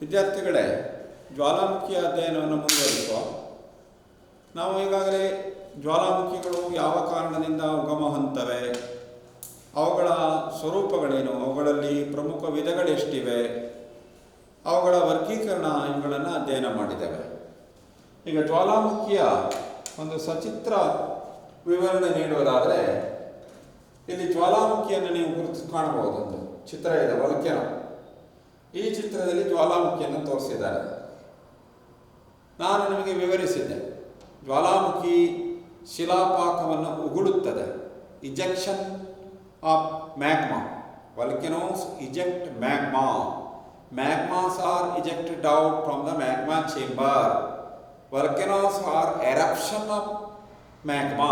ವಿದ್ಯಾರ್ಥಿಗಳೇ, ಜ್ವಾಲಾಮುಖಿಯ ಅಧ್ಯಯನವನ್ನು ಮುಂದುವರಿಸುವ. ನಾವು ಈಗಾಗಲೇ ಜ್ವಾಲಾಮುಖಿಗಳು ಯಾವ ಕಾರಣದಿಂದ ಉಗಮ ಹೊಂದುತ್ತವೆ, ಅವುಗಳ ಸ್ವರೂಪಗಳೇನು, ಅವುಗಳಲ್ಲಿ ಪ್ರಮುಖ ವಿಧಗಳೆಷ್ಟಿವೆ, ಅವುಗಳ ವರ್ಗೀಕರಣ ಇವುಗಳನ್ನು ಅಧ್ಯಯನ ಮಾಡಿದ್ದೇವೆ. ಈಗ ಜ್ವಾಲಾಮುಖಿಯ ಒಂದು ಸಚಿತ್ರ ವಿವರಣೆ ನೀಡುವುದಾದರೆ, ಇಲ್ಲಿ ಜ್ವಾಲಾಮುಖಿಯನ್ನು ನೀವು ಗುರುತು ಕಾಣಬಹುದು. ಒಂದು ಚಿತ್ರ ಇದೆ, ವಲ್ಕೆನೋ. ಈ ಚಿತ್ರದಲ್ಲಿ ಜ್ವಾಲಾಮುಖಿಯನ್ನು ತೋರಿಸಿದ್ದಾರೆ. ನಾನು ನಿಮಗೆ ವಿವರಿಸಿದ್ದೆ, ಜ್ವಾಲಾಮುಖಿ ಶಿಲಾಪಾಕವನ್ನು ಉಗುಳುತ್ತದೆ. Ejection of magma. Volcanoes eject magma. Magmas are ejected out from the magma chamber. Volcanoes are eruption of magma.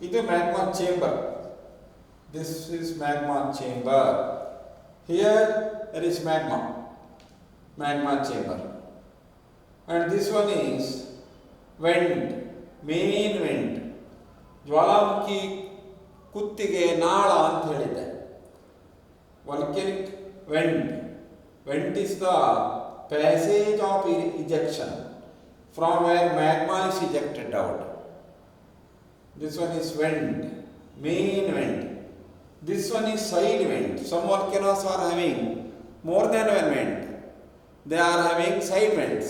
ಇದು magma chamber. This is magma chamber. Here there is magma chamber, and this one is vent, main vent. ಜ್ವಾಲಾಮುಖಿ ಕುತ್ತಿಗೆ ನಾಳ ಅಂತ ಹೇಳಿದ್ದೆ. Volcanic vent is the passage of ejection from where magma is ejected out. This one is vent, main vent. This one is side vent. Some volcanoes are having more than one vent. They are having side vents.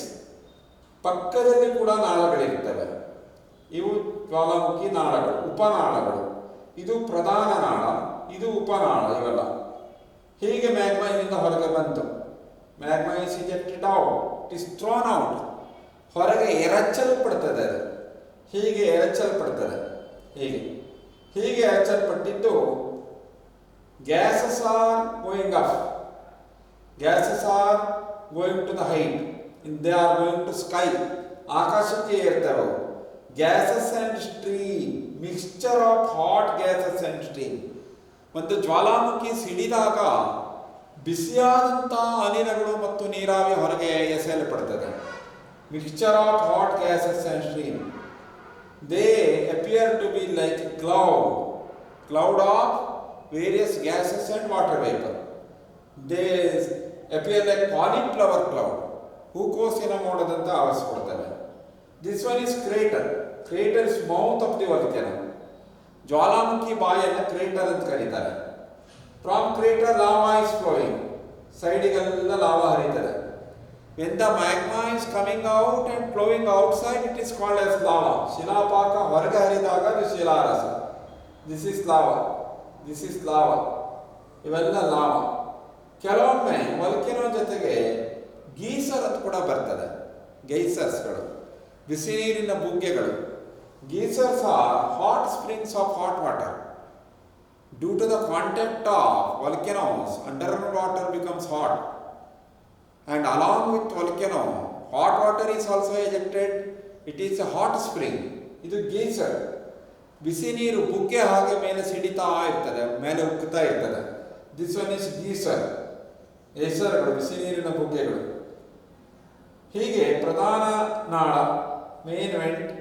ಪಕ್ಕದಲ್ಲಿ ಕೂಡ ನಾಳಗಳಿರ್ತವೆ. ಇವು ಜ್ವಾಲಾಮುಖಿ ನಾಳಗಳು, ಉಪನಾಳಗಳು. ಇದು ಪ್ರಧಾನ ನಾಳ, ಇದು ಉಪನಾಳ. ಇವೆಲ್ಲ ಹೀಗೆ magma ಇಲ್ಲಿಂದ ಹೊರಗೆ ಬಂತು. Magma is ejected out, it is thrown out. ಹೊರಗೆ ಎರಚಲ್ಪಡ್ತದೆ. ಅದು ಹೀಗೆ ಎರಚಲ್ಪಡ್ತದೆ. ಹೀಗೆ ಎರಚಲ್ಪಟ್ಟಿದ್ದು gases are going up. Gases are going to the height. They are going to sky. ಆಕಾಶಕ್ಕೆ ಏರ್ತವೆ. Gases and stream, mixture of hot gases and stream. ಒಂದು ಜ್ವಾಲಾಮುಖಿ ಸಿಡಿದಾಗ ಬಿಸಿಯಾದಂಥ ಅನಿಲಗಳು ಮತ್ತು ನೀರಾವಿ ಹೊರಗೆ ಎಸೆಯಲ್ಪಡ್ತದೆ. Mixture of hot gases and stream. They appear to be like cloud of various gases and water vapor. They appear like cauliflower cloud. ಹೂಕೋಸಿನ ಮೋಡದಂತ ಆವರಿಸಿಕೊಡ್ತವೆ. This one is crater. Crater is mouth of the volcano. ಜ್ವಾಲಾಮುಖಿ ಬಾಯನ್ನು crater ಅಂತ ಕರೀತಾರೆ. From crater lava is flowing. ಸೈಡಿಗೆಲ್ಲ lava ಹರಿತದೆ. When the magma is coming out and flowing outside, it is called as lava. ಶಿಲಾಪಾಕ ಹೊರಗೆ ಹರಿದಾಗ ಅದು ಶಿಲಾರಸ. This is lava. ಇವೆಲ್ಲ lava. ಕೆಲವೊಮ್ಮೆ ವಲ್ಕೆನೋ ಜೊತೆಗೆ ಗೀಸರ್ ಅಂತ ಕೂಡ ಬರ್ತದೆ. ಗೈಸರ್ಸ್ಗಳು, ಬಿಸಿ ನೀರಿನ ಬುಗ್ಗೆಗಳು. Geysers are hot springs of hot water. Due to the contact of volcanoes, under water becomes hot, and along with volcano hot water is also ejected. It is a hot spring. ಇದು geyser. ಬಿಸಿ ನೀರು ಬುಗ್ಗೆ ಹಾಗೆ ಮೇಲೆ ಸಿಡಿತಾ ಇರ್ತದೆ, ಮೇಲೆ ಉಕ್ಕುತ್ತಾ ಇರ್ತದೆ. This one is geyser. ಗೀಸರ್ಗಳು ಬಿಸಿ ನೀರಿನ ಬುಗ್ಗೆಗಳು. ಹೀಗೆ ಪ್ರಧಾನ ನಾಳ, main vent,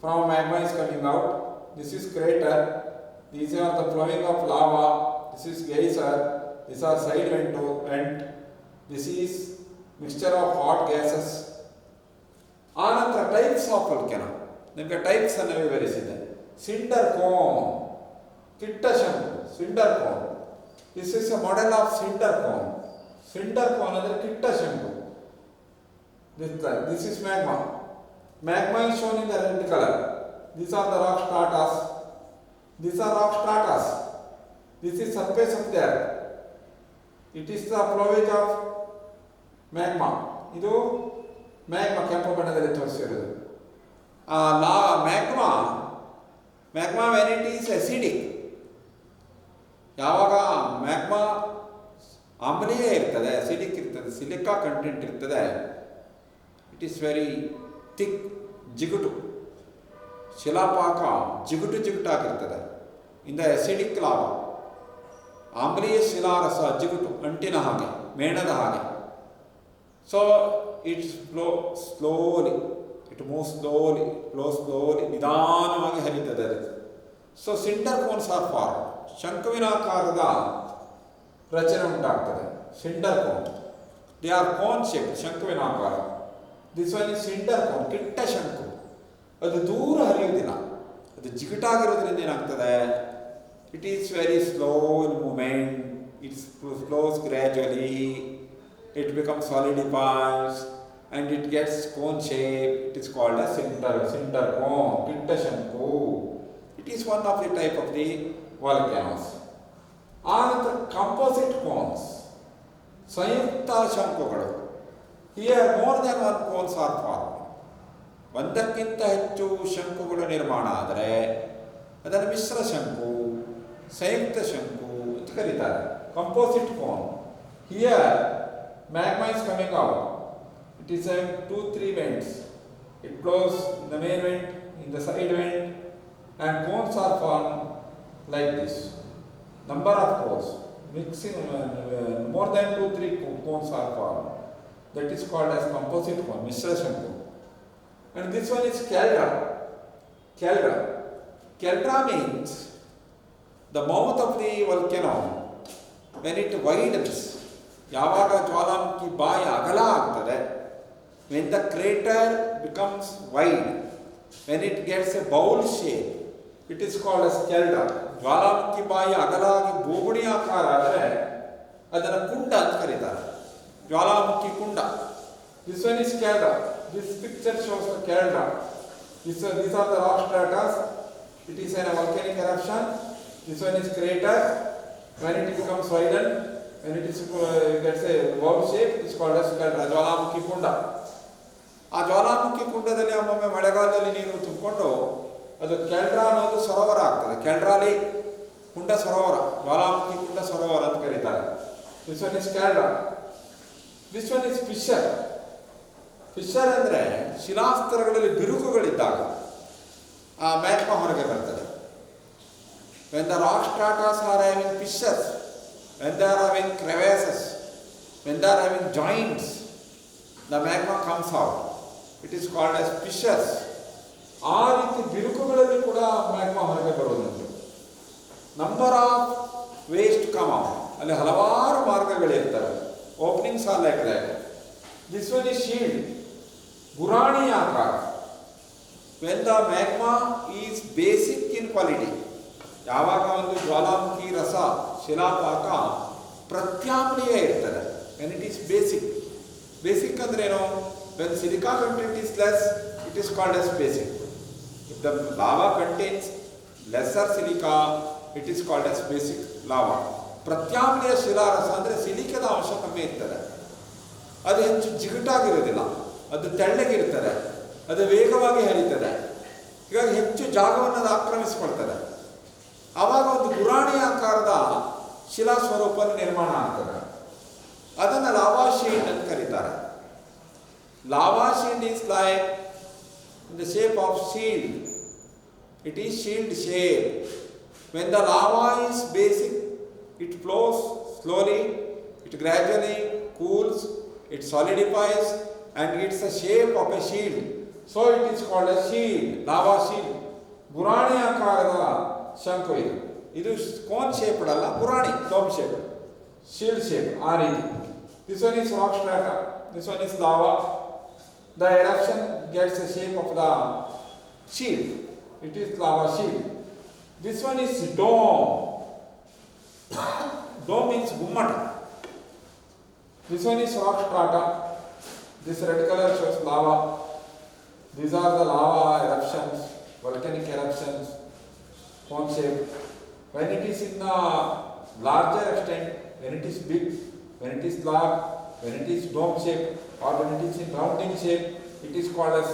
from magma is coming out. This is crater. These are the flowing of lava. This is geyser. This are side vent. This is mixture of hot gases. ಆನಂತರ types of volcano. ನಿಮಗೆ types ಅನ್ನು ವಿವರಿಸಿದೆ. Cinder cone, ಕಿಟ್ಟಶಂಕು, cinder cone. This is A model of cinder cone. Cinder cone ಅಂದರೆ ಕಿಟ್ಟಶಂಕು. This is magma. Magma is shown in the red colour. These are the rock stratas. This is surface of the earth. It is the flowage of magma. ಇದು magma ಕೆಂಪು ಬಣ್ಣದಲ್ಲಿ ತೋರಿಸಿರೋದು. Magma when it is acidic, ಯಾವಾಗ magma ಆಮ್ಲೀಯ ಇರ್ತದೆ, acidic ಇರ್ತದೆ, silica content ಇರ್ತದೆ, it is very thick, ಜಿಗುಟು. ಶಿಲಾಪಾಕ ಜಿಗುಟಾಗಿರ್ತದೆ. ಇನ್ ದ ಅಸಿಡಿಕ್ ಲಾವಾ, ಆಮ್ಲೀಯ ಶಿಲಾರಸ ಜಿಗುಟು, ಅಂಟಿನ ಹಾಗೆ, ಮೇಣದ ಹಾಗೆ. So its flow slowly, it move slowly, ನಿಧಾನವಾಗಿ ಹರಿತದೆ ಅದು. So cinder cones are form. ಶಂಕುವಿನಾಕಾರದ ರಚನೆ ಉಂಟಾಗ್ತದೆ cinder cone. They are cone shape, ಶಂಕುವಿನ ಆಕಾರ. ದಿಸ್ ಒನ್ ಇಸ್ ಸಿಂಡರ್ ಕೋನ್, ಕಿಟ್ಟ ಶಂಕು. ಅದು ದೂರ ಹರಿಯುವುದಿಲ್ಲ, ಅದು ಜಿಗುಟಾಗಿರೋದ್ರಿಂದ ಏನಾಗ್ತದೆ, it is very slow in movement, it flows gradually, it becomes solidifies and it gets cone shape. It is called as cinder cone, kitta shanku. It is one of the type of the volcanoes. Another composite cones, ಸಂಯುಕ್ತ ಶಂಕುಗಳು. Here more than one cones are formed. ಒಂದಕ್ಕಿಂತ ಹೆಚ್ಚು ಶಂಕುಗಳು ನಿರ್ಮಾಣ ಆದರೆ ಅದನ್ನು ಮಿಶ್ರ ಶಂಕು, ಸಂಯುಕ್ತ ಶಂಕು ಅಂತ ಕರೀತಾರೆ. Composite cone. Here magma is coming out. It is having 2-3 vents. It flows in the main vent, in the side vent, and cones are formed like this. Number of cones, mixing more than 2-3 cones are formed. That is called as composite cone, Mishra Shanku. And this one is caldera. Caldera. Caldera means the mouth of the volcano, when it widens, ಯಾವಾಗ ಜ್ವಾಲಾಮುಖಿ ಬಾಯಿ ಅಗಲ ಆಗ್ತದೆ, when the crater becomes wide, when it gets a bowl shape, it is called as caldera. ಜ್ವಾಲಾಮುಖಿ ಬಾಯಿ ಅಗಲಾಗಿ ಬೋಗುಣಿ ಆಕಾರ ಆದರೆ ಅದನ್ನು ಕುಂಡ ಅಂತ ಕರೀತಾರೆ, ಜ್ವಾಲಾಮುಖಿ ಕುಂಡ. This one is caldera. This picture shows the caldera. These are the rock stratas. It is a volcanic eruption. This one is crater. When it becomes widened, when it is gets a bowl shape, it is called as caldera, ಜ್ವಾಲಾಮುಖಿ ಕುಂಡ. ಆ ಜ್ವಾಲಾಮುಖಿ ಕುಂಡದಲ್ಲಿ ಒಮ್ಮೊಮ್ಮೆ ಮಳೆಗಾಲದಲ್ಲಿ ನೀರು ತುಂಬಿಕೊಂಡು ಅದು ಕ್ಯಾಲ್ಡ್ರಾ ಅನ್ನೋದು ಸರೋವರ ಆಗ್ತದೆ. ಕ್ಯಾಲ್ಡ್ರಾಲಿ ಕುಂಡ ಸರೋವರ, ಜ್ವಾಲಾಮುಖಿ ಕುಂಡ ಸರೋವರ ಅಂತ ಕರೀತಾರೆ. This one is caldera. This one is fissure. Fissure ಅಂದರೆ ಶಿಲಾಸ್ತರಗಳಲ್ಲಿ ಬಿರುಕುಗಳಿದ್ದಾಗ ಆ ಮ್ಯಾಗ್ಮಾ ಹೊರಗೆ ಬರ್ತದೆ. when the rock stratas are having fissures, when they are having crevasses, when they are having joints, the magma comes out. It is called as fissures. ಆ ರೀತಿ ಬಿರುಕುಗಳಲ್ಲಿ ಕೂಡ magma ಹೊರಗೆ ಬರೋದುಂಟು. Number of waste come out, ಅಲ್ಲಿ ಹಲವಾರು ಮಾರ್ಗಗಳಿರ್ತವೆ. Openings are like that. This one is shield, ಗುರಾಣಿ ಆಕಾರ. When the magma is basic in quality, ಯಾವಾಗ ಒಂದು ಜ್ವಾಲಾಮುಖಿ ರಸ ಶಿಲಾಪಾಕ ಪ್ರತ್ಯಾಮ್ಲೀಯ ಇರ್ತದೆ, when it is basic. Basic ಅಂದ್ರೇನು? When silica content is less, it is called as basic. If the lava contains lesser silica, it is called as basic lava. ಪ್ರತ್ಯಾಮ್ಲೀಯ ಶಿಲಾರಸ ಅಂದರೆ ಸಿಲಿಕದ ಅಂಶ ಕಮ್ಮಿ ಇರ್ತದೆ, ಅದು ಹೆಚ್ಚು ಜಿಗುಟಾಗಿರೋದಿಲ್ಲ, ಅದು ತೆಳ್ಳಗಿರ್ತದೆ, ಅದು ವೇಗವಾಗಿ ಹರಿತದೆ, ಹೀಗಾಗಿ ಹೆಚ್ಚು ಜಾಗವನ್ನು ಅದು ಆಕ್ರಮಿಸಿಕೊಳ್ತದೆ. ಆವಾಗ ಒಂದು ಗುರಾಣಿ ಆಕಾರದ ಶಿಲಾ ಸ್ವರೂಪ ನಿರ್ಮಾಣ ಆಗ್ತದೆ. ಅದನ್ನು ಲಾವಾ ಶೀಲ್ಡ್ ಅಂತ ಕರೀತಾರೆ. Lava shield is like in the shape of shield. It is shield shape. When the lava is basic, it flows slowly, it gradually cools, it solidifies and gets the shape of a shield. So it is called a shield, lava shield. ಗುರಾಣಿ ಆಕಾರದ ಶಂಕು ಇದು. ಇದು cone shape ಅಲ್ಲ, ಗುರಾಣಿ dome shape, shield shape ಆ ರೀತಿ. This one is rock strata, this one is lava. The eruption gets the shape of the shield. It is lava shield. This one is dome. Dome means gummata. This one is rock strata. This red color shows lava. These are the lava eruptions, volcanic eruptions, cone shape. When it is in a larger extent, when it is big, when it is large, when it is dome shape, or when it is in rounding shape, it is called as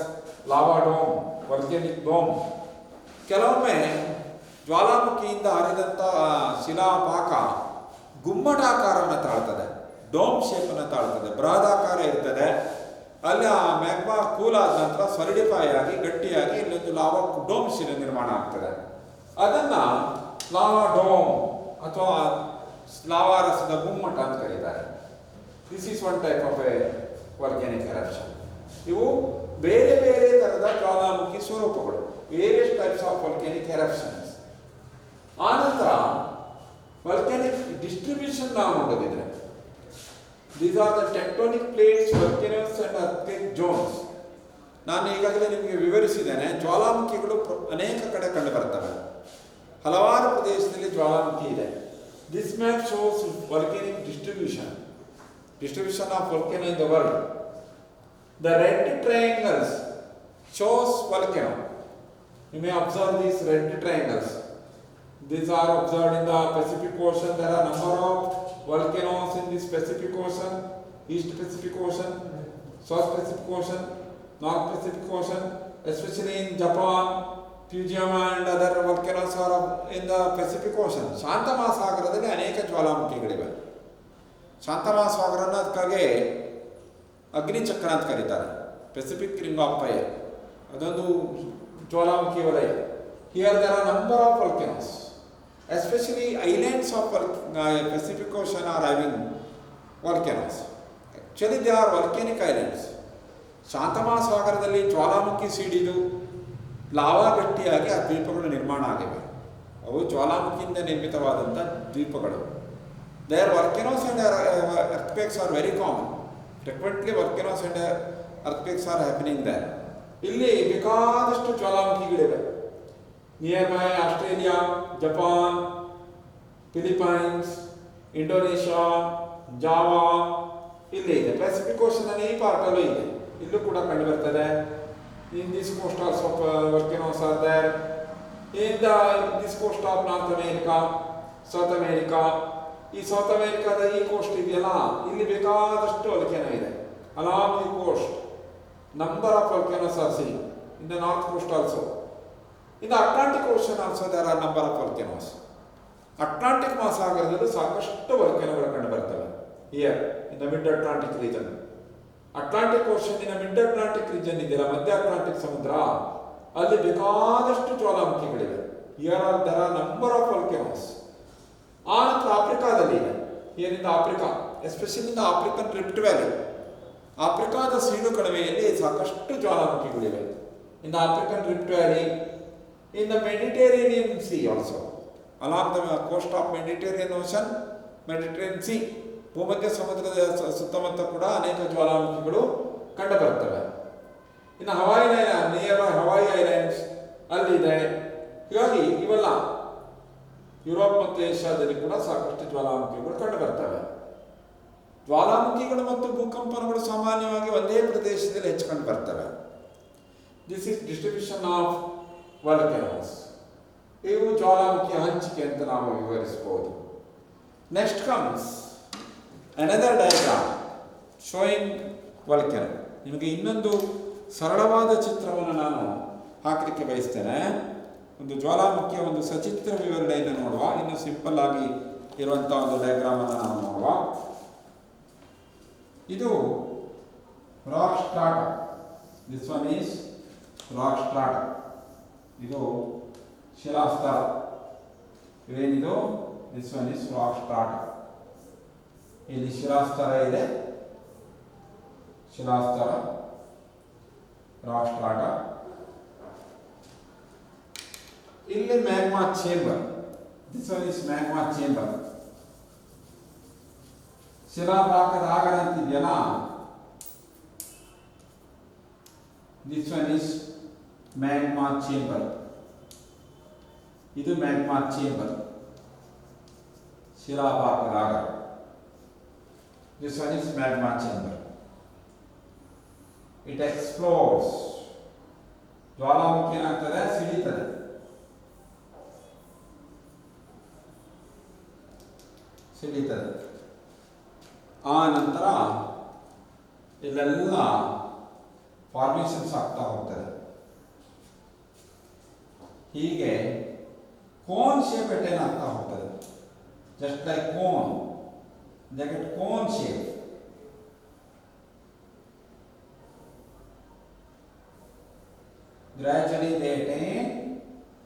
lava dome, volcanic dome. ಕೆಲವೊಮ್ಮೆ ಜ್ವಾಲಾಮುಖಿಯಿಂದ ಹರಿದಂಥ ಶಿಲಾಪಾಕ ಗುಮ್ಮಟಾಕಾರವನ್ನು ತಾಳ್ತದೆ, dome ಶೇಪನ್ನು ತಾಳ್ತದೆ, ಬೃಹದಾಕಾರ ಇರ್ತದೆ. ಅಲ್ಲಿ ಆ magma cool ಆದ ನಂತರ solidify ಆಗಿ ಗಟ್ಟಿಯಾಗಿ ಇಲ್ಲೊಂದು lava dome ಶಿಲೆ ನಿರ್ಮಾಣ ಆಗ್ತದೆ. ಅದನ್ನು ಲಾವಾ ಡೋಮ್ ಅಥವಾ ಲಾವಾ ರಸದ ಗುಮ್ಮಟ ಅಂತ ಕರೀತಾರೆ. This is one type of a volcanic eruption. ಇವು ಬೇರೆ ಬೇರೆ ಥರದ ಜ್ವಾಲಾಮುಖಿ ಸ್ವರೂಪಗಳು, various types of volcanic eruptions. ಆನಂತರ volcanic ಡಿಸ್ಟ್ರಿಬ್ಯೂಷನ್ ನಾವು ನೋಡೋದಿದ್ರೆ, These are the tectonic plates, volcanoes and earthquake zones. ನಾನು ಈಗಾಗಲೇ ನಿಮಗೆ ವಿವರಿಸಿದ್ದೇನೆ. ಜ್ವಾಲಾಮುಖಿಗಳು ಅನೇಕ ಕಡೆ ಕಂಡು ಬರ್ತವೆ. ಹಲವಾರು ಪ್ರದೇಶದಲ್ಲಿ ಜ್ವಾಲಾಮುಖಿ ಇದೆ. This map shows volcanic distribution of volcano in the world. The red triangles shows volcano. You may observe these red triangles. These are observed in the Pacific Ocean. There are number of volcanoes in this Pacific Ocean, East Pacific Ocean, South Pacific Ocean, North Pacific Ocean, especially in Japan, Fujiama and other volcanoes are in the Pacific Ocean. ಶಾಂತ ಮಹಾಸಾಗರದಲ್ಲಿ ಅನೇಕ ಜ್ವಾಲಾಮುಖಿಗಳಿವೆ. ಶಾಂತ ಮಹಾಸಾಗರನ ಅದಕ್ಕಾಗಿ ಅಗ್ನಿಚಕ್ರ ಅಂತ ಕರೀತಾರೆ. Pacific ring of fire ಅದೊಂದು ಜ್ವಾಲಾಮುಖಿ ವಲಯ. Here there are number of volcanoes. Especially islands of Pacific Ocean are having volcanoes. Actually they are volcanic islands. ಶಾಂತ ಮಹಾಸಾಗರದಲ್ಲಿ ಜ್ವಾಲಾಮುಖಿ ಸಿಡಿದು lava ಗಟ್ಟಿಯಾಗಿ ಆ ದ್ವೀಪಗಳು ನಿರ್ಮಾಣ ಆಗಿವೆ. ಅವು ಜ್ವಾಲಾಮುಖಿಯಿಂದ ನಿರ್ಮಿತವಾದಂಥ ದ್ವೀಪಗಳು. Their volcanoes and earthquakes are very common. Frequently volcanoes and earthquakes are happening there. ಇಲ್ಲಿ ಬೇಕಾದಷ್ಟು ಜ್ವಾಲಾಮುಖಿಗಳಿವೆ. Near by Australia, Japan, Philippines, Indonesia, Java ಇಲ್ಲಿ ಇದೆ. ಪೆಸಿಫಿಕ್ ಓಷನ್ ಈ ಪಾರ್ಟಲ್ಲೂ ಇದೆ. ಇಲ್ಲೂ ಕೂಡ ಕಂಡು ಬರ್ತದೆ. In this coast of volcanoes are there. In this coast of North America, South America, ಈ ಸೌತ್ ಅಮೆರಿಕಾದ ಈ ಕೋಸ್ಟ್ ಇದೆಯಲ್ಲ, ಇಲ್ಲಿ ಬೇಕಾದಷ್ಟು volcano ಇದೆ. Along the coast, number of volcanoes are seen. In the north coast also. In the Atlantic Ocean also there are number of volcanoes. Atlantic ಮಹಾಸಾಗರದಲ್ಲೂ ಸಾಕಷ್ಟು volcanoಗಳು ಕಂಡು ಬರ್ತವೆ. Here in the mid Atlantic region. Atlantic ocean ಇನ mid Atlantic region ಇದೆಯಲ್ಲ, ಮಧ್ಯ Atlantic ಸಮುದ್ರ, ಅಲ್ಲಿ ಬೇಕಾದಷ್ಟು ಜ್ವಾಲಾಮುಖಿಗಳಿವೆ. Here are there are number of volcanoes. ಆನಂತರ ಆಫ್ರಿಕಾದಲ್ಲಿ ಇದೆ. Here in the Africa, especially in the African Rift Valley. ಆಫ್ರಿಕಾದ ಸೀಳು ಕಣಿವೆಯಲ್ಲಿ ಸಾಕಷ್ಟು ಜ್ವಾಲಾಮುಖಿಗಳಿವೆ. In the African Rift Valley, in the Mediterranean Sea also. Along the coast of Mediterranean Ocean, Mediterranean Sea, ಭೂಮಧ್ಯ ಸಮುದ್ರದ ಸುತ್ತಮುತ್ತ ಕೂಡ ಅನೇಕ ಜ್ವಾಲಾಮುಖಿಗಳು ಕಂಡು ಬರ್ತವೆ. ಇನ್ನು ನಿಯರ್ ಹವಾಯಿ ಐಲ್ಯಾಂಡ್ಸ್ ಅಲ್ಲಿದೆ. ಹೀಗಾಗಿ ಇವೆಲ್ಲ ಯುರೋಪ್ ಮತ್ತು ಏಷ್ಯಾದಲ್ಲಿ ಕೂಡ ಸಾಕಷ್ಟು ಜ್ವಾಲಾಮುಖಿಗಳು ಕಂಡು ಬರ್ತವೆ. ಜ್ವಾಲಾಮುಖಿಗಳು ಮತ್ತು ಭೂಕಂಪನಗಳು ಸಾಮಾನ್ಯವಾಗಿ ಒಂದೇ ಪ್ರದೇಶದಲ್ಲಿ ಹೆಚ್ಚು ಕಂಡು ಬರ್ತವೆ. This is distribution of volcanoes. ಇವು ಜ್ವಾಲಾಮುಖಿಯ ಹಂಚಿಕೆ ಅಂತ ನಾವು ವಿವರಿಸಬಹುದು. Next comes another diagram showing volcano. ನಿಮಗೆ ಇನ್ನೊಂದು ಸರಳವಾದ ಚಿತ್ರವನ್ನು ನಾನು ಹಾಕಲಿಕ್ಕೆ ಬಯಸ್ತೇನೆ. ಒಂದು ಜ್ವಾಲಾಮುಖಿಯ ಒಂದು ಸಚಿತ್ರ ವಿವರಣೆಯನ್ನು ನೋಡುವ. ಇನ್ನು ಸಿಂಪಲ್ ಆಗಿ ಇರುವಂಥ ಒಂದು ಡಯಾಗ್ರಾಮ್ ಅನ್ನು ನಾವು ನೋಡುವ. ಇದು rock strata. This one is rock strata. ಇದು ಶಿಲಾಸ್ತರ. ಇವೇನಿದು, this one is rock strata. ಇಲ್ಲಿ ಶಿಲಾಸ್ತರ ಇದೆ. ಶಿಲಾಸ್ತರ, ರಾಕ್ ಸ್ಟ್ರಾಟ. ಇಲ್ಲಿ magma chamber. This one is magma chamber. ಶಿಲಾಭಾಗದ ಆಗರ ಅಂತಿದೆಯಲ್ಲ, this one is magma chamber. ಇದು ಮ್ಯಾಗ್ಮಾ ಚೇಂಬರ್, ಶಿಲಾಭಾಗದ ಆಗರ. This one is magma chamber. It explodes. ಜ್ವಾಲಾಮುಖಿ ಏನಾಗ್ತದೆ, ಸಿಡಿತದೆ. ಆ ನಂತರ ಇಲ್ಲೆಲ್ಲ ಫಾರ್ಮೇಷನ್ಸ್ ಆಗ್ತಾ ಹೋಗ್ತದೆ. ಹೀಗೆ ಕೋನ್ ಶೇಪ್ ಅಟೈನ್ ಆಗ್ತಾ ಹೋಗ್ತದೆ. Just like cone. They get cone shape. Gradually they attain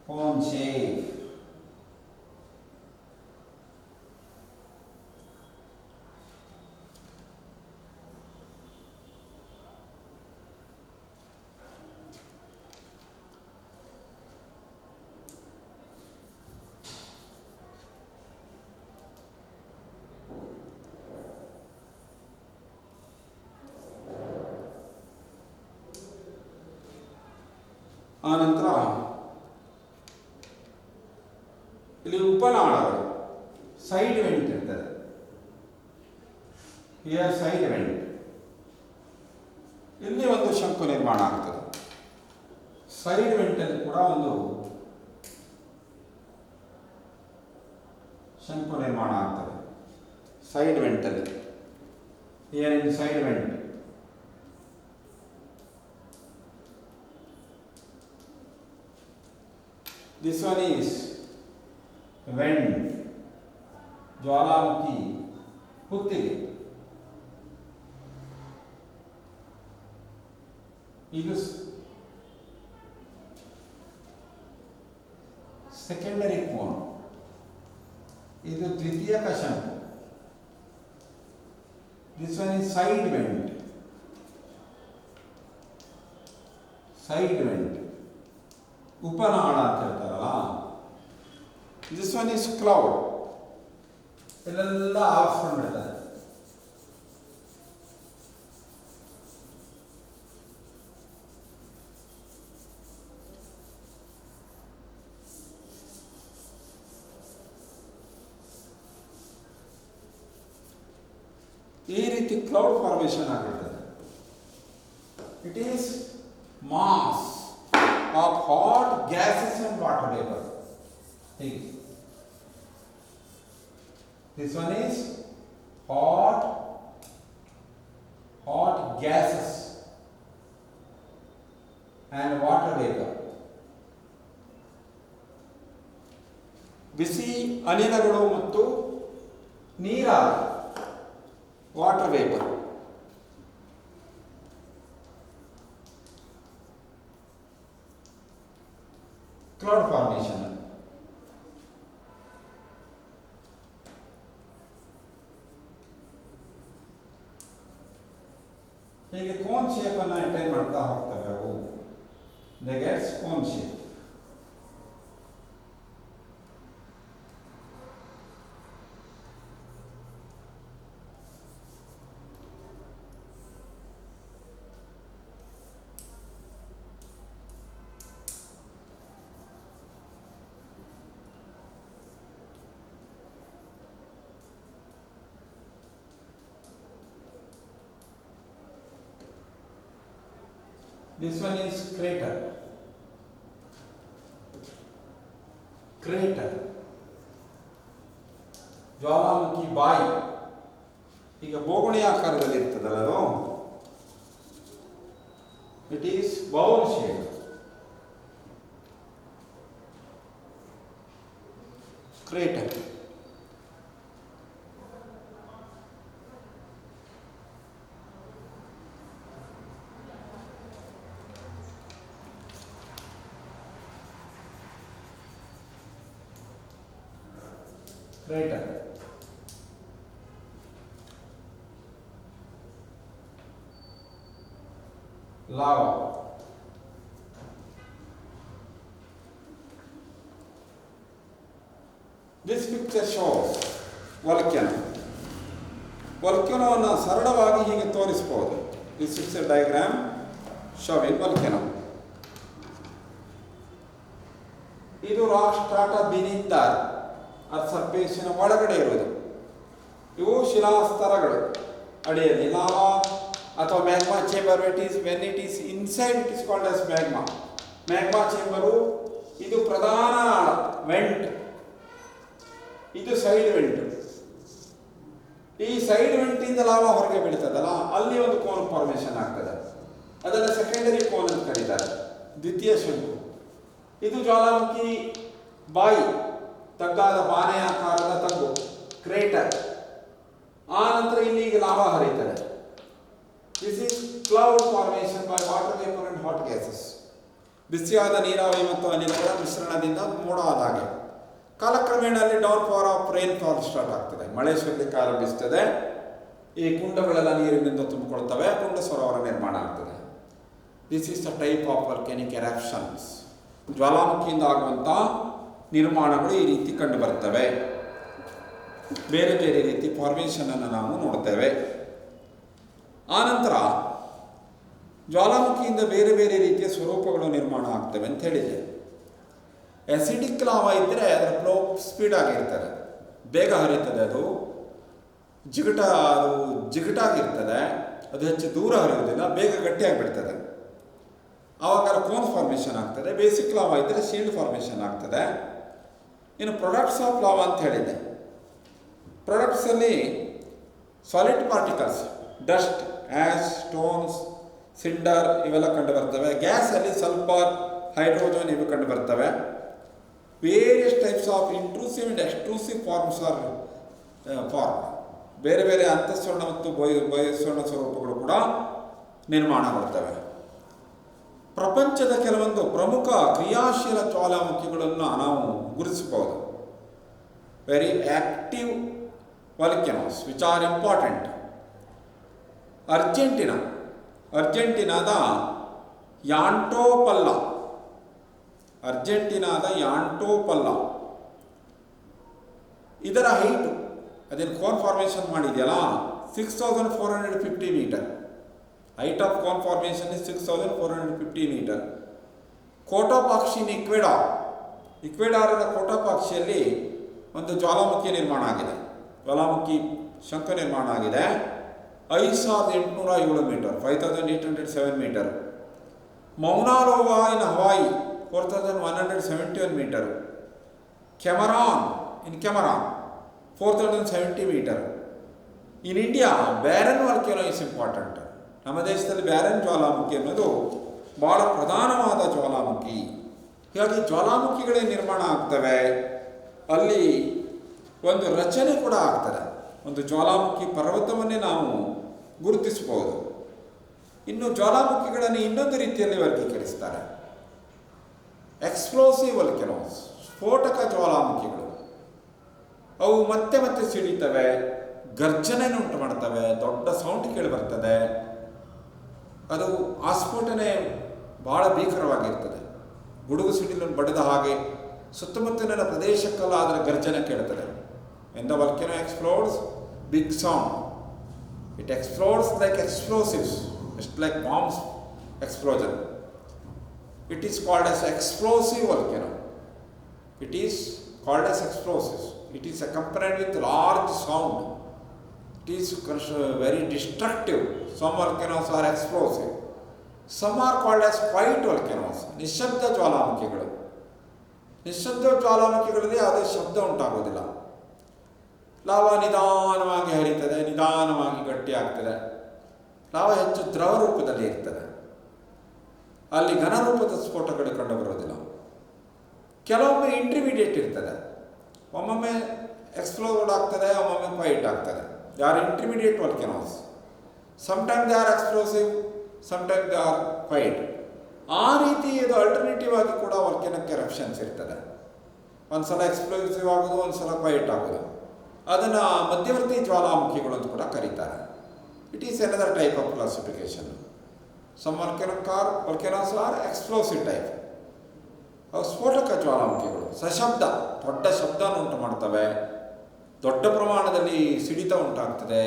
cone shape. ಆನಂತರ ಇಲ್ಲಿ ಉಪನಾಳಗಳು, ಸೈಡ್ ವೆಂಟ್ ಇರ್ತದೆ. Here side vent. ಇಲ್ಲಿ ಒಂದು ಶಂಕು ನಿರ್ಮಾಣ ಆಗ್ತದೆ. ಸೈಡ್ ವೆಂಟಲ್ಲಿ ಕೂಡ ಒಂದು ಶಂಕು ನಿರ್ಮಾಣ ಆಗ್ತದೆ. ಸೈಡ್ ವೆಂಟಲ್ಲಿ, here in side vent. This one is vent, ಜ್ವಾಲಾಮುಖಿ ಹೊತ್ತಿಗೆ. ಇದು ಸೆಕೆಂಡರಿ ಕೋನ್, ಇದು ದ್ವಿತೀಯಕ ಶಂಕು. This one is side vent, side vent, ಉಪನಾಳ ಅಂತ ಹೇಳ್ತಾರಲ್ಲ. ದಿಸ್ ಒನ್ ಇಸ್ ಕ್ಲೌಡ್, ಇಲ್ಲೆಲ್ಲ ಆವರಿಸ್ಕೊಂಡಿರ್ತದೆ. ಈ ರೀತಿ ಕ್ಲೌಡ್ ಫಾರ್ಮೇಷನ್ ಆಗಿರ್ತದೆ. It is mass of hot gases and water vapor. This one is hot gases and water vapor. ಬಿಸಿ ಅನಿಲಗಳು ಮತ್ತು ನೀರಾವಿ, ವಾಟರ್ ವೇಪರ್. Cloud formation. ಹೀಗೆ ಕೋನ್ ಶೇಪ್ ಅನ್ನು ಅಟೈನ್ ಮಾಡ್ತಾ ಹೋಗ್ತವೆ ಅವು. They gets cone shape. This one is crater. Crater. ಜ್ವಾಲಾಮುಖಿ ಬಾಯಿ. ಈಗ ಬೋಗುಣಿ ಆಕಾರದಲ್ಲಿ ಇರ್ತದಲ್ಲ ಅದು. It is bowl shape. Crater. Crater. Lava. This picture shows volcano. Volcanoವನ್ನು ಸರಳವಾಗಿ ಹೀಗೆ ತೋರಿಸಬಹುದು. This is a diagram showing volcano. ಇದು ರಾಕ್ ಸ್ಟ್ರಾಟಾ beneath the ಸರ್ಫೇಸಿನ ಒಳಗಡೆ ಇರುವುದು. ಇವು ಶಿಲಾಸ್ತರಗಳು. ಅಡಿಯಲ್ಲಿ ಲಾವಾ ಅಥವಾ magma chamber. When it is inside it is called as magma. Magma chamber ಇದು ಪ್ರಧಾನ ವೆಂಟ್, ಇದು ಸೈಡ್ ವೆಂಟ್. ಈ ಸೈಡ್ ವೆಂಟಿಂದ ಲಾವಾ ಹೊರಗೆ ಬೀಳ್ತದಲ್ಲ, ಅಲ್ಲಿ ಒಂದು ಕೋನ್ ಫಾರ್ಮೇಷನ್ ಆಗ್ತದೆ. ಅದನ್ನು ಸೆಕೆಂಡರಿ ಕೋನ್ ಅಂತ ಕರೀತಾರೆ, ದ್ವಿತೀಯ ಶಂಕು. ಇದು ಜ್ವಾಲಾಮುಖಿ ಬಾಯಿ, ತಗ್ಗಾದ ಬಾನೆ ಆಕಾರದ ತಗ್ಗು, ಕ್ರೇಟರ್. ಆ ನಂತರ ಇಲ್ಲಿ ಈಗ ಲಾವಾ ಹರಿಯುತ್ತದೆ. This is cloud formation by water vapour and hot gases. ಬಿಸಿಯಾದ ನೀರಾವಿ ಮತ್ತು ಅನಿಲಗಳ ಮಿಶ್ರಣದಿಂದ ಮೋಡ ಆದಾಗೆ ಕಾಲಕ್ರಮೇಣ ಅಲ್ಲಿ downpour of rainfall start ಆಗ್ತದೆ. ಮಳೆ ಸುರಿಲಿಕ್ಕೆ ಆರಂಭಿಸ್ತದೆ. ಈ ಕುಂಡಗಳೆಲ್ಲ ನೀರಿನಿಂದ ತುಂಬಿಕೊಳ್ತವೆ, ಕುಂಡ ಸರೋವರ ನಿರ್ಮಾಣ ಆಗ್ತದೆ. This is the type of volcanic eruptions. ಜ್ವಾಲಾಮುಖಿಯಿಂದ ಆಗುವಂಥ ನಿರ್ಮಾಣಗಳು ಈ ರೀತಿ ಕಂಡು ಬರ್ತವೆ. ಬೇರೆ ಬೇರೆ ರೀತಿ ಫಾರ್ಮೇಷನ್ ಅನ್ನು ನಾವು ನೋಡ್ತೇವೆ. ಆನಂತರ ಜ್ವಾಲಾಮುಖಿಯಿಂದ ಬೇರೆ ಬೇರೆ ರೀತಿಯ ಸ್ವರೂಪಗಳು ನಿರ್ಮಾಣ ಆಗ್ತವೆ ಅಂತ ಹೇಳಿದೆ. ಆ್ಯಸಿಡಿಕ್ ಲಾವ ಇದ್ದರೆ ಅದರ ಫ್ಲೋ ಸ್ಪೀಡ್ ಆಗಿರ್ತದೆ, ಬೇಗ ಹರಿಯುತ್ತದೆ, ಅದು ಜಿಗಟಾಗಿರ್ತದೆ, ಅದು ಹೆಚ್ಚು ದೂರ ಹರಿಯುವುದಿಲ್ಲ, ಬೇಗ ಗಟ್ಟಿಯಾಗಿಬಿಡ್ತದೆ. ಆವಾಗ ಕೋನ್ ಫಾರ್ಮೇಷನ್ ಆಗ್ತದೆ. ಬೇಸಿಕ್ ಲಾವ ಇದ್ದರೆ ಶೀಲ್ಡ್ ಫಾರ್ಮೇಷನ್ ಆಗ್ತದೆ. ಇನ್ನು ಪ್ರೊಡಕ್ಟ್ಸ್ ಆಫ್ ಲಾವ ಅಂತ ಹೇಳಿದೆ. ಪ್ರೊಡಕ್ಟ್ಸಲ್ಲಿ solid particles, dust, ash, stones, cinder ಇವೆಲ್ಲ ಕಂಡು ಬರ್ತವೆ. ಗ್ಯಾಸಲ್ಲಿ ಸಲ್ಫರ್, ಹೈಡ್ರೋಜನ್ ಇವು ಕಂಡು ಬರ್ತವೆ. Various types of intrusive and extrusive forms are form. ಬೇರೆ ಬೇರೆ ಅಂತಃಸ್ವರ್ಣ ಮತ್ತು ಬಹಿಸ್ವರ್ಣ ಸ್ವರೂಪಗಳು ಕೂಡ ನಿರ್ಮಾಣಗೊಳ್ತವೆ. ಪ್ರಪಂಚದ ಕೆಲವೊಂದು ಪ್ರಮುಖ ಕ್ರಿಯಾಶೀಲ ಜ್ವಾಲಾಮುಖಿಗಳನ್ನು ನಾವು ಗುರುತಿಸಬಹುದು. Very active volcanoes which are important. ಅರ್ಜೆಂಟಿನಾದ ಯಾಂಟೋಪಲ್ಲ ಇದರ ಹೈಟು, ಅದೇನು ಕೋನ್ ಫಾರ್ಮೇಷನ್ ಮಾಡಿದೆಯಲ್ಲ, 6450 metre. Height of cone formation is 6450 metre. Cotopaxi in ಇಕ್ವೆಡಾರಿನ ಕೋಟೋಪಾಕ್ಷಿಯಲ್ಲಿ ಒಂದು ಜ್ವಾಲಾಮುಖಿ ನಿರ್ಮಾಣ ಆಗಿದೆ, ಜ್ವಾಲಾಮುಖಿ ಶಂಕು ನಿರ್ಮಾಣ ಆಗಿದೆ. 5807 metre, 5807 metre. Mauna Loa in Hawaii 4171 metre. Cameroon 4070 metre. In India Barren volcano is important. ನಮ್ಮ ದೇಶದಲ್ಲಿ ಬ್ಯಾರನ್ ಜ್ವಾಲಾಮುಖಿ ಅನ್ನೋದು ಬಹಳ ಪ್ರಧಾನವಾದ ಜ್ವಾಲಾಮುಖಿ. ಹೀಗಾಗಿ ಜ್ವಾಲಾಮುಖಿಗಳೇ ನಿರ್ಮಾಣ ಆಗ್ತವೆ. ಅಲ್ಲಿ ಒಂದು ರಚನೆ ಕೂಡ ಆಗ್ತದೆ. ಒಂದು ಜ್ವಾಲಾಮುಖಿ ಪರ್ವತವನ್ನೇ ನಾವು ಗುರುತಿಸಬಹುದು. ಇನ್ನು ಜ್ವಾಲಾಮುಖಿಗಳನ್ನು ಇನ್ನೊಂದು ರೀತಿಯಲ್ಲಿ ವರ್ಗೀಕರಿಸ್ತಾರೆ. ಎಕ್ಸ್ಪ್ಲೋಸಿವ್ ವಾಲ್ಕೆನೋಸ್, ಸ್ಫೋಟಕ ಜ್ವಾಲಾಮುಖಿಗಳು. ಅವು ಮತ್ತೆ ಮತ್ತೆ ಸಿಡಿತವೆ, ಗರ್ಜನೆಯನ್ನು ಉಂಟು ಮಾಡ್ತವೆ, ದೊಡ್ಡ ಸೌಂಡ್ ಕೇಳಿ ಬರ್ತದೆ. ಅದು ಆಸ್ಫೋಟನೆ ಬಹಳ ಭೀಕರವಾಗಿರ್ತದೆ. ಗುಡುಗು ಸಿಡಿಲನ್ನು ಬಡಿದ ಹಾಗೆ ಸುತ್ತಮುತ್ತಲಿನ ಪ್ರದೇಶಕ್ಕೆಲ್ಲ ಅದರ ಗರ್ಜನೆ ಕೇಳ್ತದೆ. When the volcano explodes, big sound. It explodes like explosives, just like bombs explosion. It is called as explosive volcano. It is called as explosives. It is accompanied with large sound. It is very destructive. Some volcanoes are explosive. Some are called as quiet volcanoes. ನಿಶ್ಶಬ್ದ ಜ್ವಾಲಾಮುಖಿಗಳು. ನಿಶ್ಶಬ್ದ ಜ್ವಾಲಾಮುಖಿಗಳಲ್ಲಿ ಯಾವುದೇ ಶಬ್ದ ಉಂಟಾಗೋದಿಲ್ಲ. ಲಾವ ನಿಧಾನವಾಗಿ ಹರಿತದೆ, ನಿಧಾನವಾಗಿ ಗಟ್ಟಿಯಾಗ್ತದೆ. ಲಾವ ಹೆಚ್ಚು ದ್ರವ ರೂಪದಲ್ಲಿ ಇರ್ತದೆ. ಅಲ್ಲಿ ಘನರೂಪದ ಸ್ಫೋಟಗಳು ಕಂಡು ಬರೋದಿಲ್ಲ. ಕೆಲವೊಮ್ಮೆ ಇಂಟರ್ಮೀಡಿಯೇಟ್ ಇರ್ತದೆ. ಒಮ್ಮೊಮ್ಮೆ ಎಕ್ಸ್ಪ್ಲೋಡ್ ಆಗ್ತದೆ, ಒಮ್ಮೊಮ್ಮೆ ಕ್ವೈಟ್ ಆಗ್ತದೆ. They are intermediate volcanoes. Sometime they are explosive, sometime they are quiet. ಆ ರೀತಿ ಇದು ಅಲ್ಟರ್ನೇಟಿವ್ ಆಗಿ ಕೂಡ ವಾಲ್ಕೆನೋಕ್ಕೆ ಎರಪ್ಷನ್ಸ್ ಇರ್ತದೆ. ಒಂದು ಸಲ ಎಕ್ಸ್ಪ್ಲೋಸಿವ್ ಆಗೋದು, ಒಂದು ಸಲ ಕ್ವೈಟ್ ಆಗೋದು. ಅದನ್ನು ಮಧ್ಯವರ್ತಿ ಜ್ವಾಲಾಮುಖಿಗಳು ಅಂತ ಕೂಡ ಕರೀತಾರೆ. It is another type of classification. Some volcanoes are explosive type. ಅವು ಸ್ಫೋಟಕ ಜ್ವಾಲಾಮುಖಿಗಳು. ಸಶಬ್ದ, ದೊಡ್ಡ ಶಬ್ದವನ್ನು ಉಂಟು ಮಾಡ್ತವೆ. ದೊಡ್ಡ ಪ್ರಮಾಣದಲ್ಲಿ ಸಿಡಿತ ಉಂಟಾಗ್ತದೆ,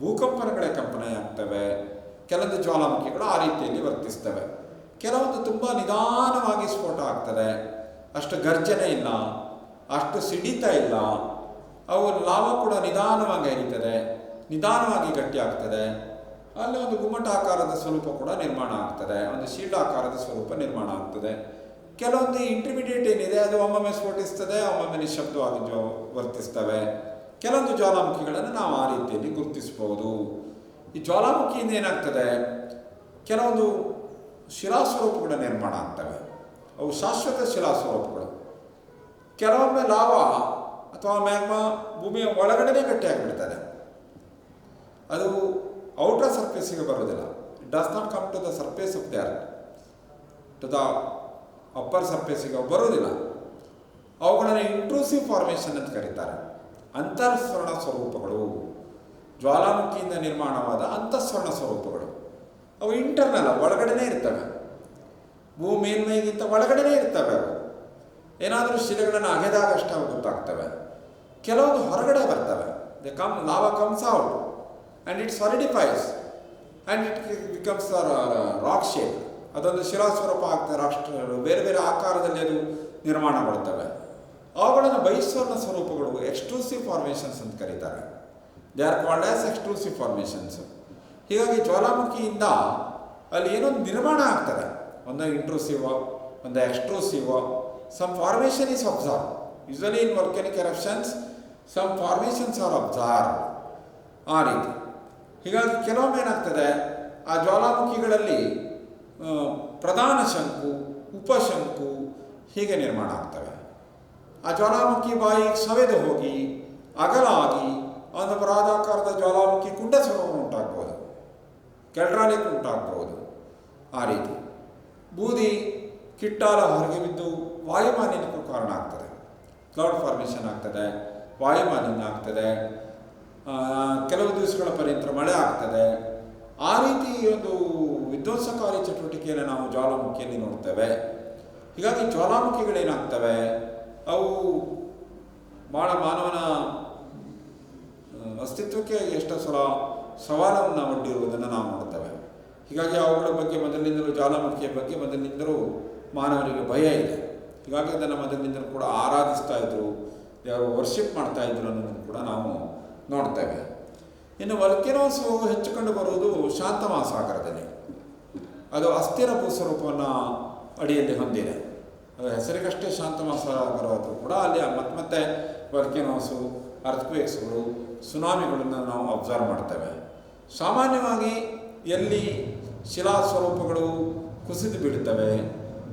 ಭೂಕಂಪನಗಳೇ ಕಂಪನೆ ಆಗ್ತವೆ. ಕೆಲವೊಂದು ಜ್ವಾಲಾಮುಖಿಗಳು ಆ ರೀತಿಯಲ್ಲಿ ವರ್ತಿಸ್ತವೆ. ಕೆಲವೊಂದು ತುಂಬ ನಿಧಾನವಾಗಿ ಸ್ಫೋಟ ಆಗ್ತದೆ, ಅಷ್ಟು ಗರ್ಜನೆ ಇಲ್ಲ, ಅಷ್ಟು ಸಿಡಿತ ಇಲ್ಲ. ಅವು ಲಾವ ಕೂಡ ನಿಧಾನವಾಗಿ ಹರಿತದೆ, ನಿಧಾನವಾಗಿ ಗಟ್ಟಿ ಆಗ್ತದೆ. ಅಲ್ಲಿ ಒಂದು ಗುಮ್ಮಟಾಕಾರದ ಸ್ವರೂಪ ಕೂಡ ನಿರ್ಮಾಣ ಆಗ್ತದೆ, ಒಂದು ಶೀಲ್ಡ್ ಆಕಾರದ ಸ್ವರೂಪ ನಿರ್ಮಾಣ ಆಗ್ತದೆ. ಕೆಲವೊಂದು ಇಂಟರ್ಮೀಡಿಯೇಟ್ ಏನಿದೆ ಅದು ಒಮ್ಮೊಮ್ಮೆ ಸ್ಫೋಟಿಸ್ತದೆ, ಒಮ್ಮೊಮ್ಮೆ ನಿಶ್ಶಬ್ದವಾಗಿ ವರ್ತಿಸ್ತವೆ. ಕೆಲವೊಂದು ಜ್ವಾಲಾಮುಖಿಗಳನ್ನು ನಾವು ಆ ರೀತಿಯಲ್ಲಿ ಗುರುತಿಸಬಹುದು. ಈ ಜ್ವಾಲಾಮುಖಿಯಿಂದ ಏನಾಗ್ತದೆ, ಕೆಲವೊಂದು ಶಿಲಾಸ್ವರೂಪಗಳ ನಿರ್ಮಾಣ ಆಗ್ತವೆ. ಅವು ಶಾಶ್ವತ ಶಿಲಾಸ್ವರೂಪಗಳು. ಕೆಲವೊಮ್ಮೆ ಲಾವ ಅಥವಾ ಮ್ಯಾಗ್ಮಾ ಭೂಮಿಯ ಒಳಗಡೆನೇ ಗಟ್ಟಿಯಾಗಿಬಿಡ್ತದೆ. ಅದು ಔಟರ್ ಸರ್ಫೇಸಿಗೆ ಬರೋದಿಲ್ಲ. It does not come to the surface of the earth, to the upper ಸರ್ಫೇಸಿಗೆ ಬರೋದಿಲ್ಲ. ಅವುಗಳನ್ನು ಇಂಟ್ರೂಸಿವ್ ಫಾರ್ಮೇಷನ್ ಅಂತ ಕರೀತಾರೆ. ಅಂತಃಸ್ವರ್ಣ ಸ್ವರೂಪಗಳು, ಜ್ವಾಲಾಮುಖಿಯಿಂದ ನಿರ್ಮಾಣವಾದ ಅಂತಃಸ್ವರ್ಣ ಸ್ವರೂಪಗಳು. ಅವು ಇಂಟರ್ನಲ್, ಒಳಗಡೆನೇ ಇರ್ತವೆ. ಭೂಮಿ ಮೇಲ್ಮೈಗಿಂತ ಒಳಗಡೆನೇ ಇರ್ತವೆ. ಅವು ಏನಾದರೂ ಶಿಲೆಗಳನ್ನು ಅಗೆದಾಗ ಅಷ್ಟೇ ಅವು ಗೊತ್ತಾಗ್ತವೆ. ಕೆಲವೊಂದು ಹೊರಗಡೆ ಬರ್ತವೆ. Lava comes out and it solidifies and it becomes rock shape. ಅದೊಂದು ಶಿಲಾಸ್ವರೂಪ ಆಗ್ತದೆ. ರಾಷ್ಟ್ರಗಳು ಬೇರೆ ಬೇರೆ ಆಕಾರದಲ್ಲಿ ಅದು ನಿರ್ಮಾಣಗೊಳ್ತವೆ. ಅವುಗಳನ್ನು ಬಹಿಸ್ವರ್ಣ ಸ್ವರೂಪಗಳು ಎಕ್ಸ್ಟ್ರೂಸಿವ್ ಫಾರ್ಮೇಷನ್ಸ್ ಅಂತ ಕರೀತಾರೆ. They are called as extrusive formations. ಹೀಗಾಗಿ ಜ್ವಾಲಾಮುಖಿಯಿಂದ ಅಲ್ಲಿ ಏನೊಂದು ನಿರ್ಮಾಣ ಆಗ್ತದೆ, ಒಂದು ಇಂಟ್ರೂಸಿವ್, ಒಂದು extrusive. Some formation is observe. Usually in volcanic eruptions some formations are observe. ಆ ರೀತಿ. ಹೀಗಾಗಿ ಕೆಲವೊಮ್ಮೆ ಏನಾಗ್ತದೆ, ಆ ಜ್ವಾಲಾಮುಖಿಗಳಲ್ಲಿ ಪ್ರಧಾನ ಶಂಕು, ಉಪಶಂಕು ಹೀಗೆ ನಿರ್ಮಾಣ ಆಗ್ತವೆ. ಆ ಜ್ವಾಲಾಮುಖಿ ಬಾಯಿ ಸವೆದು ಹೋಗಿ ಅಗಲ ಆಗಿ ಒಂದು ಬೃಹದಾಕಾರದ ಜ್ವಾಲಾಮುಖಿ ಕುಂಡ ಸ್ವರೂಪ ಉಂಟಾಗ್ಬೋದು, ಕೆಳರಾಲಿಕ್ಕೆ ಉಂಟಾಗ್ಬೋದು. ಆ ರೀತಿ ಬೂದಿ ಕಿಟ್ಟಾಲ ಹೊರಗೆ ಬಿದ್ದು ವಾಯುಮಾಲಿನ್ಯಕ್ಕೂ ಕಾರಣ ಆಗ್ತದೆ. ಕ್ಲೌಡ್ ಫಾರ್ಮೇಷನ್ ಆಗ್ತದೆ, ವಾಯುಮಾಲಿನ್ಯ ಆಗ್ತದೆ, ಕೆಲವು ದಿವಸಗಳ ಪರ್ಯಂತರ ಮಳೆ ಆಗ್ತದೆ. ಆ ರೀತಿ ಒಂದು ವಿಧ್ವಂಸಕಾರಿ ಚಟುವಟಿಕೆಯನ್ನು ನಾವು ಜ್ವಾಲಾಮುಖಿಯಲ್ಲಿ ನೋಡ್ತೇವೆ. ಹೀಗಾಗಿ ಜ್ವಾಲಾಮುಖಿಗಳೇನಾಗ್ತವೆ, ಅವು ಭಾಳ ಮಾನವನ ಅಸ್ತಿತ್ವಕ್ಕೆ ಎಷ್ಟೋ ಸಲ ಸವಾಲನ್ನು ಒಡ್ಡಿರುವುದನ್ನು ನಾವು ನೋಡ್ತೇವೆ. ಹೀಗಾಗಿ ಅವುಗಳ ಬಗ್ಗೆ ಮೊದಲಿನಿಂದಲೂ, ಜ್ವಾಲಾಮುಖಿಯ ಬಗ್ಗೆ ಮೊದಲಿನಿಂದಲೂ ಮಾನವರಿಗೆ ಭಯ ಇದೆ. ಹೀಗಾಗಿ ಅದನ್ನು ಮೊದಲಿನಿಂದಲೂ ಕೂಡ ಆರಾಧಿಸ್ತಾ ಇದ್ರು, ಯಾರು ವರ್ಷಿಪ್ ಮಾಡ್ತಾ ಇದ್ರು ಅನ್ನೋದನ್ನು ಕೂಡ ನಾವು ನೋಡ್ತೇವೆ. ಇನ್ನು ವಲ್ಕೆನೋಸ್ ಹೆಚ್ಚು ಕಂಡು ಬರುವುದು ಶಾಂತ ಮಹಾಸಾಗರದಲ್ಲಿ. ಅದು ಅಸ್ಥಿರ ಭೂಸ್ವರೂಪವನ್ನು ಅಡಿಯಲ್ಲಿ ಹೊಂದಿದೆ. ಅದು ಹೆಸರಿಗಷ್ಟೇ ಶಾಂತ ಮಹಾಸಾಗರವಾದರೂ ಕೂಡ ಅಲ್ಲಿ ಮತ್ತೆ ವಲ್ಕೆನೋಸು, ಅರ್ಥಕ್ವೇಕ್ಸ್ಗಳು, ಸುನಾಮಿಗಳನ್ನು ನಾವು ಅಬ್ಸರ್ವ್ ಮಾಡ್ತೇವೆ. ಸಾಮಾನ್ಯವಾಗಿ ಎಲ್ಲಿ ಶಿಲಾ ಸ್ವರೂಪಗಳು ಕುಸಿದು ಬಿಡುತ್ತವೆ,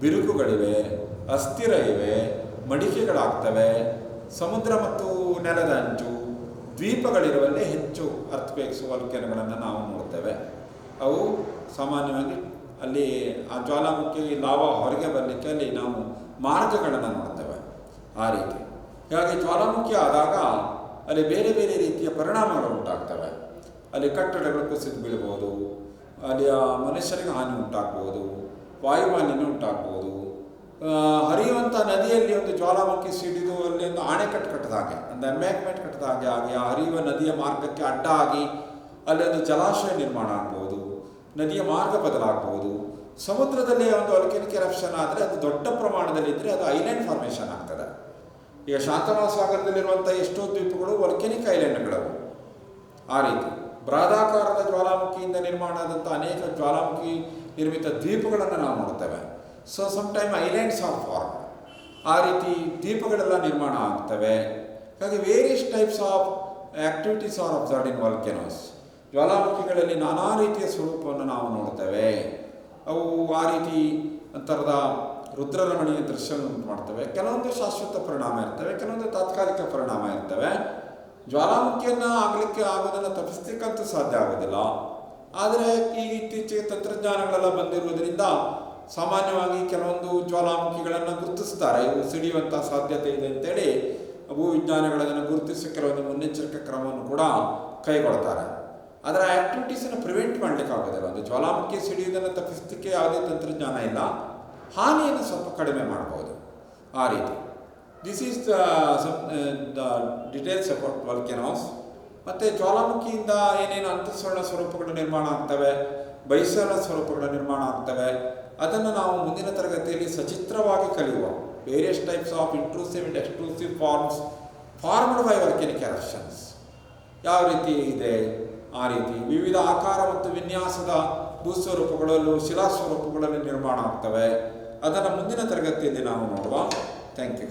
ಬಿರುಕುಗಳಿವೆ, ಅಸ್ಥಿರ ಇವೆ, ಮಡಿಕೆಗಳಾಗ್ತವೆ, ಸಮುದ್ರ ಮತ್ತು ನೆಲದ ಅಂಚು, ದ್ವೀಪಗಳಿರುವಲ್ಲೇ ಹೆಚ್ಚು ಅರ್ಥಕ್ವೇಕ್ಸ್, ವಲ್ಕೆನೋಗಳನ್ನು ನಾವು ನೋಡ್ತೇವೆ. ಅವು ಸಾಮಾನ್ಯವಾಗಿ ಅಲ್ಲಿ ಆ ಜ್ವಾಲಾಮುಖಿ ಲಾವಾ ಹೊರಗೆ ಬರಲಿಕ್ಕೆ ಅಲ್ಲಿ ನಾವು ಮಾರ್ಗಗಳನ್ನು ನೋಡ್ತೇವೆ. ಆ ರೀತಿ. ಹೀಗಾಗಿ ಜ್ವಾಲಾಮುಖಿ ಆದಾಗ ಅಲ್ಲಿ ಬೇರೆ ಬೇರೆ ರೀತಿಯ ಪರಿಣಾಮಗಳು ಉಂಟಾಗ್ತವೆ. ಅಲ್ಲಿ ಕಟ್ಟಡಗಳು ಕುಸಿದು ಬೀಳ್ಬೋದು, ಅಲ್ಲಿ ಮನುಷ್ಯರಿಗೆ ಹಾನಿ ಉಂಟಾಗ್ಬೋದು, ವಾಯುಮಾಲಿನ್ಯ ಉಂಟಾಗ್ಬೋದು. ಹರಿಯುವಂಥ ನದಿಯಲ್ಲಿ ಒಂದು ಜ್ವಾಲಾಮುಖಿ ಸಿಡಿದು ಅಲ್ಲಿ ಒಂದು ಅಣೆಕಟ್ಟು ಕಟ್ಟಿದ ಹಾಗೆ, ಒಂದು ಎಂಬ್ಯಾಂಕ್ಮೆಂಟ್ ಕಟ್ಟಿದ ಹಾಗೆ ಆಗಿ ಆ ಹರಿಯುವ ನದಿಯ ಮಾರ್ಗಕ್ಕೆ ಅಡ್ಡ ಆಗಿ ಅಲ್ಲಿ ಒಂದು ಜಲಾಶಯ ನಿರ್ಮಾಣ ಆಗ್ಬೋದು, ನದಿಯ ಮಾರ್ಗ ಬದಲಾಗ್ಬೋದು. ಸಮುದ್ರದಲ್ಲಿ ಒಂದು ವಲ್ಕೆನಿಕ್ ಎರಪ್ಷನ್ ಆದರೆ ಅದು ದೊಡ್ಡ ಪ್ರಮಾಣದಲ್ಲಿ ಇದ್ದರೆ ಅದು ಐಲ್ಯಾಂಡ್ ಫಾರ್ಮೇಷನ್ ಆಗ್ತದೆ. ಈಗ ಶಾಂತ ಮಹಾಸಾಗರದಲ್ಲಿರುವಂಥ ಎಷ್ಟೋ ದ್ವೀಪಗಳು ವಲ್ಕೆನಿಕ್ ಐಲ್ಯಾಂಡ್ಗಳವು. ಆ ರೀತಿ ಬೃಹದಾಕಾರದ ಜ್ವಾಲಾಮುಖಿಯಿಂದ ನಿರ್ಮಾಣ ಆದಂಥ ಅನೇಕ ಜ್ವಾಲಾಮುಖಿ ನಿರ್ಮಿತ ದ್ವೀಪಗಳನ್ನು ನಾವು ನೋಡ್ತೇವೆ. So sometime islands are form. ಆ ರೀತಿ ದ್ವೀಪಗಳೆಲ್ಲ ನಿರ್ಮಾಣ ಆಗ್ತವೆ. ಹಾಗೆ various types of activities are observed in volcanoes. ಜ್ವಾಲಾಮುಖಿಗಳಲ್ಲಿ ನಾನಾ ರೀತಿಯ ಸ್ವರೂಪವನ್ನು ನಾವು ನೋಡ್ತೇವೆ. ಅವು ಆ ರೀತಿ ಥರದ ರುದ್ರರಮಣೀಯ ದೃಶ್ಯವನ್ನು ಉಂಟು ಮಾಡ್ತವೆ. ಕೆಲವೊಂದು ಶಾಶ್ವತ ಪರಿಣಾಮ ಇರ್ತವೆ, ಕೆಲವೊಂದು ತಾತ್ಕಾಲಿಕ ಪರಿಣಾಮ ಇರ್ತವೆ. ಜ್ವಾಲಾಮುಖಿಯನ್ನು ಆಗಲಿಕ್ಕೆ ಆಗೋದನ್ನು ತಪ್ಪಿಸ್ಲಿಕ್ಕಂತೂ ಸಾಧ್ಯ ಆಗೋದಿಲ್ಲ. ಆದರೆ ಈ ಇತ್ತೀಚೆಗೆ ತಂತ್ರಜ್ಞಾನಗಳೆಲ್ಲ ಬಂದಿರುವುದರಿಂದ ಸಾಮಾನ್ಯವಾಗಿ ಕೆಲವೊಂದು ಜ್ವಾಲಾಮುಖಿಗಳನ್ನು ಗುರುತಿಸ್ತಾರೆ. ಇವು ಸಿಡಿಯುವಂಥ ಸಾಧ್ಯತೆ ಇದೆ ಅಂತೇಳಿ ಭೂವಿಜ್ಞಾನಿಗಳನ್ನು ಗುರುತಿಸಿ ಕೆಲವೊಂದು ಮುನ್ನೆಚ್ಚರಿಕೆ ಕ್ರಮವನ್ನು ಕೂಡ ಕೈಗೊಳ್ತಾರೆ. ಅದರ ಆ್ಯಕ್ಟಿವಿಟೀಸನ್ನು ಪ್ರಿವೆಂಟ್ ಮಾಡಲಿಕ್ಕೆ ಆಗೋದಿಲ್ಲ. ಒಂದು ಜ್ವಾಲಾಮುಖಿ ಸಿಡಿಯುವುದನ್ನು ತಪ್ಪಿಸಲಿಕ್ಕೆ ಯಾವುದೇ ತಂತ್ರಜ್ಞಾನ ಇಲ್ಲ. ಹಾನಿಯನ್ನು ಸ್ವಲ್ಪ ಕಡಿಮೆ ಮಾಡ್ಬೋದು. ಆ ರೀತಿ this is the details about volcanoes. ಮತ್ತು ಜ್ವಾಲಾಮುಖಿಯಿಂದ ಏನೇನು ಅಂತಃಸ್ವರ್ಣ ಸ್ವರೂಪಗಳು ನಿರ್ಮಾಣ ಆಗ್ತವೆ, ಬಹಿಸ್ವರ್ಣ ಸ್ವರೂಪಗಳ ನಿರ್ಮಾಣ ಆಗ್ತವೆ, ಅದನ್ನು ನಾವು ಮುಂದಿನ ತರಗತಿಯಲ್ಲಿ ಸಚಿತ್ರವಾಗಿ ಕಲಿಯುವ. Various types of intrusive and extrusive forms formed by volcanic eruptions ಯಾವ ರೀತಿ ಇದೆ, ಆ ರೀತಿ ವಿವಿಧ ಆಕಾರ ಮತ್ತು ವಿನ್ಯಾಸದ ಭೂಸ್ವರೂಪಗಳಲ್ಲೂ ಶಿಲಾಸ್ವರೂಪಗಳಲ್ಲಿ ನಿರ್ಮಾಣ ಆಗ್ತವೆ. ಅದನ್ನು ಮುಂದಿನ ತರಗತಿಯಲ್ಲಿ ನಾವು ನೋಡುವ. Thank you.